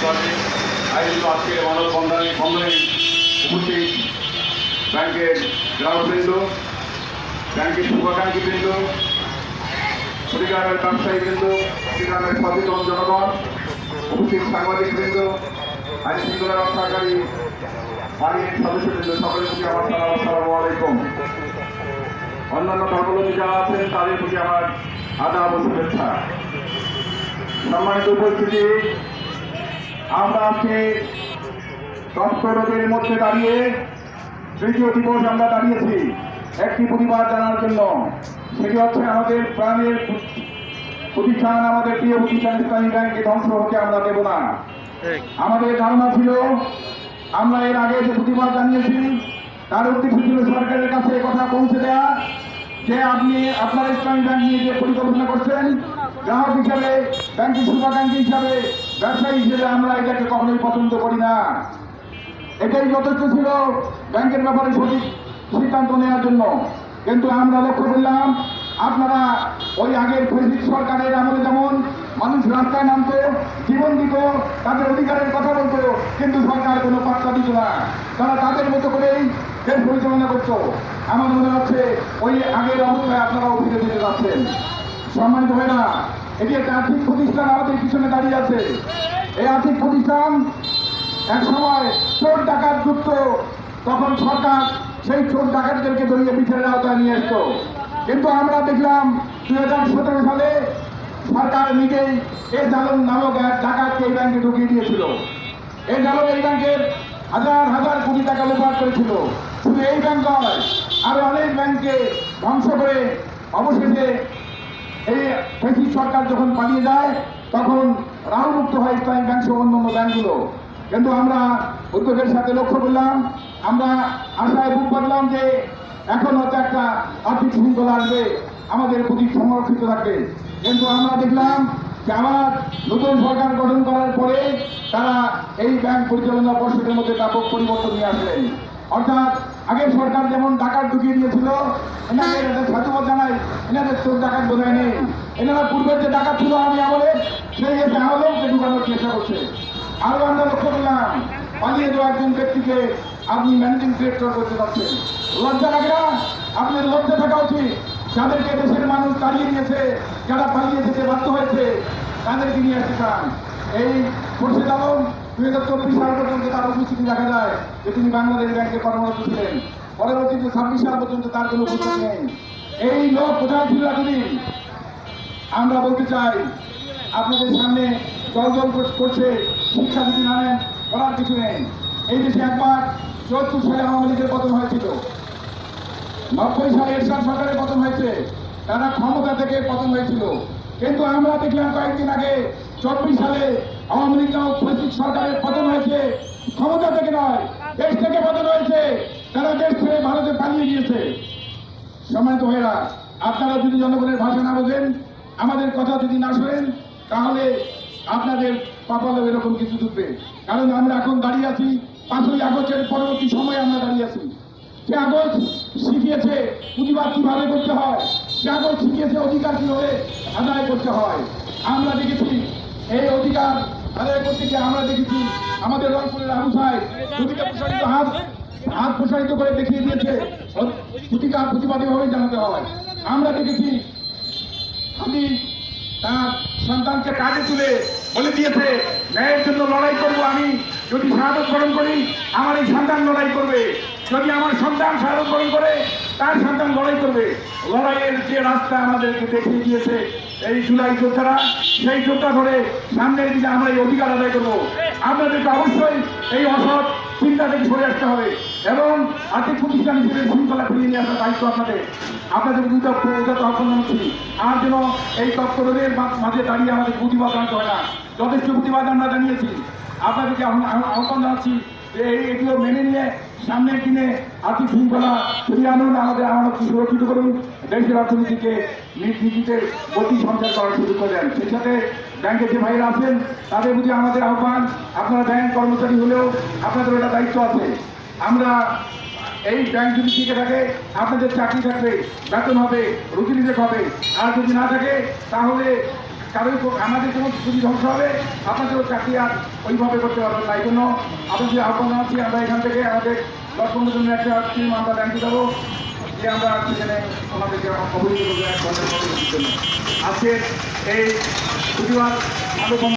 করে আয়োজিত আজকের মানববন্ধনে উপস্থিত ব্যাংকের গ্রাহকবৃন্দ, ব্যাংকের শুভাকাঙ্ক্ষীবৃন্দ, কুড়িগ্রামের ব্যবসায়ীবৃন্দ, কুড়িগ্রামের সচেতন জনগণ, উপস্থিত সাংবাদিকবৃন্দ, আইন শৃঙ্খলা রক্ষাকারী বাহিনীর সদস্যবৃন্দ, সকলের প্রতি আমার সালাম, আসসালামু আলাইকুম। অন্যান্য ধর্মাবলম্বী যারা আছেন তাদের প্রতি আমার আদাব ও শুভেচ্ছা। সম্মানিত উপস্থিতি, আমরা আজকে তৎপরদের মধ্যে দাঁড়িয়ে তৃতীয় দিবস আমরা দাঁড়িয়েছি একটি প্রতিবাদ জানার জন্য। সেটি হচ্ছে আমাদের প্রাণের প্রতিষ্ঠান, আমাদের প্রিয় প্রতিষ্ঠান ইসলামী ব্যাংকে ধ্বংস হতে আমরা দেব না। আমাদের ধারণা ছিল, আমরা এর আগে যে প্রতিবাদ জানিয়েছি তার উদ্দেশ্য ছিল সরকারের কাছে কথা পৌঁছে দেওয়া যে আপনারা ইসলামী ব্যাংক নিয়ে যে পরিকল্পনা করছেন, গ্রাহক হিসাবে, ব্যাংকের শুভাকাঙ্ক্ষী হিসাবে, ব্যবসায়ী হিসেবে আমরা এটাকে কখনোই পছন্দ করি না। এটাই যথেষ্ট ছিল ব্যাংকের ব্যাপারে সঠিক সিদ্ধান্ত নেওয়ার জন্য। কিন্তু আমরা লক্ষ্য করলাম, আপনারা ওই আগের ফেসিস্ট সরকারের আমলে যেমন মানুষ রাস্তায় নামতো, জীবন দিত, তাদের অধিকারের কথা বলতো, কিন্তু সরকার কোনো পাত্তা দিত না। তারা তাদের মতো করেই দেশ পরিচালনা করতো। আমার মনে হচ্ছে ওই আগের অবস্থায় আপনারাও ফিরে যেতে যাচ্ছেন। সম্মানিত হয় না, এটি একটা আর্থিক প্রতিষ্ঠান আমাদের পিছনে দাঁড়িয়ে আছে। এই আর্থিক প্রতিষ্ঠান এক সময় চোর ডাকাত যুক্ত, তখন সরকার সেই চোর ডাকাতদেরকে ধরিয়ে বিচারের আওতায় নিয়ে আসতো। কিন্তু আমরা দেখলাম 2017 সালে সরকার নিজেই এ জালম নামক এক ডাকাতকে এই ব্যাংকে ঢুকিয়ে দিয়েছিল। এই জালম এই ব্যাংকের হাজার হাজার কোটি টাকা লোপাট করেছিল। শুধু এই ব্যাংক নয়, আরো অনেক ব্যাংককে ধ্বংস করে অবশেষে এই ফেসিস্ট সরকার যখন পালিয়ে যায় তখন রাহুমুক্ত হয় ইসলামী ব্যাংক সহ অন্যান্য ব্যাংকগুলো। কিন্তু আমরা উদ্যোগের সাথে লক্ষ্য করলাম, আমরা আশায় বুক বাঁধলাম যে এখন হয়তো একটা আর্থিক শৃঙ্খলা আসবে, আমাদের প্রতি সংরক্ষিত থাকবে। কিন্তু আমরা দেখলাম যে আবার নতুন সরকার গঠন করার পরে তারা এই ব্যাংক পরিচালনা পর্ষদের মধ্যে ব্যাপক পরিবর্তন নিয়ে আসলেন। অর্থাৎ আগের সরকার যেমন ডাকাত ঢুকিয়ে দিয়েছিল, এনাদের সাধুবাদ জানাই, এনাদের চোর ডাকাত বোঝায় নেই। এনারা পূর্বের যে ডাকাত ছিল আমি আমলে, সেই গেছে আমলেও ঢুকানোর চেষ্টা করছে। আরো আমরা লক্ষ্য করলাম, পালিয়ে যাওয়া একজন ব্যক্তিকে আপনি ম্যানেজিং ডিরেক্টর করতে পারছেন। লজ্জা লাগে না? আপনার লজ্জা থাকা উচিত। যাদেরকে দেশের মানুষ তাড়িয়ে নিয়েছে, যারা পালিয়ে যেতে বাধ্য হয়েছে, তাদেরকে নিয়ে আসতে চান। এই খুরশিদ আলম 2024 সাল পর্যন্ত তার উপস্থিতি দেখা যায় যে তিনি বাংলাদেশ ব্যাংকে কর্মরত ছিলেন। পরবর্তীতে 26 সাল পর্যন্ত তার কোনো উপস্থিতি নেই। এই লোক কোথায় ছিল এতদিন? আমরা বলতে চাই, আপনাদের সামনে জল করছে, শিক্ষা যদি না নেন করার কিছু নেই। এই দেশে একবার 74 সালে আওয়ামী লীগের পতন হয়েছিল, 90 সালে এরশাদ সরকারের পতন হয়েছে, তারা ক্ষমতা থেকে পতন হয়েছিল। কিন্তু আমরা দেখলাম কয়েকদিন আগে 24 সালে আওয়ামী লীগ সরকারের পতন হয়েছে, ক্ষমতা থেকে নয়, দেশ থেকে পতন হয়েছে। তারা দেশ ছেড়ে ভারতে পালিয়ে গিয়েছে। সম্মানিত ভাইয়েরা, আপনারা যদি জনগণের ভাষা না বোঝেন, আমাদের কথা যদি না শোনেন, তাহলে আপনাদের কপালে এরকম কিছু ঢুকবে। কারণ আমরা এখন দাঁড়িয়ে আছি 5ই আগস্টের পরবর্তী সময়ে আমরা দাঁড়িয়ে আছি। সে আগস্ট শিখিয়েছে প্রতিবাদ কিভাবে করতে হয়, সে আগস্ট শিখিয়েছে অধিকার কিভাবে আদায় করতে হয়। আমরা দেখেছি এই অধিকার আদায় করতে গিয়ে আমরা দেখেছি আমাদের রংপুরের আবু সাহেব দুটিকে প্রসারিত হাত প্রসারিত করে দেখিয়ে দিয়েছে অধিকার প্রতিবাদী ভাবে জানাতে হয়। আমরা দেখেছি আমি তার সন্তানকে কাজে তুলে বলে দিয়েছে ন্যায়ের জন্য লড়াই করব। আমি যদি শাহাদত বরণ করি আমার এই সন্তান লড়াই করবে, যদি আমার সন্তান শাহাদত বরণ করে তার সন্তান লড়াই করবে। লড়াইয়ের যে রাস্তা আমাদেরকে দেখিয়ে দিয়েছে এই জুলাই যোদ্ধারা, সেই যোদ্ধা ধরে সামনের দিকে আমরা এই অধিকার আদায় করবো। আপনাদেরকে অবশ্যই এই অসৎ চিন্তা থেকে সরে আসতে হবে এবং আর্থিক প্রতিষ্ঠান হিসেবে শৃঙ্খলা ফিরিয়ে নিয়ে আসার দায়িত্ব আপনাদের উদ্যোগ আহ্বান জানাচ্ছি। আর যেন এই তৎপরদের মাঝে দাঁড়িয়ে আমাদের প্রতিবাদ জানাতে হয় না। যথেষ্ট প্রতিবাদ আমরা জানিয়েছি। আপনাদেরকে আহ্বান জানাচ্ছি যে এগুলো মেনে নিয়ে সামনের দিনে আর্থিক শৃঙ্খলা ফিরিয়ে আনুন, আমাদের আমানতকে সুরক্ষিত করুন, দেশের অর্থনীতিকে নীতিতে গতি সঞ্চার করার সুযোগ করে দেন। সেই সাথে ব্যাংকের যে ভাইরা আছেন তাদের প্রতি আমাদের আহ্বান, আপনারা ব্যাংক কর্মচারী হলেও আপনাদের একটা দায়িত্ব আছে। আমরা এই ব্যাংক যদি টিকে থাকে আপনাদের চাকরি থাকবে, বেতন হবে, রুটি নিতে হবে। আর যদি না থাকে তাহলে আমাদের যেমন যদি ধ্বংস হবে আপনাদেরও চাকরি আর ওইভাবে করতে পারবেন না। এই জন্য আপনাদের আহ্বান জানাচ্ছি, আমরা এখান থেকে আমাদের 10-15 জনের একটা টিম আমরা ব্যাংকে যাবো, যে আমরা সেখানে ওনাদেরকে অবহিত করবো 1 ঘন্টার মধ্যে জন্য। আজকে এই প্রতিবাদ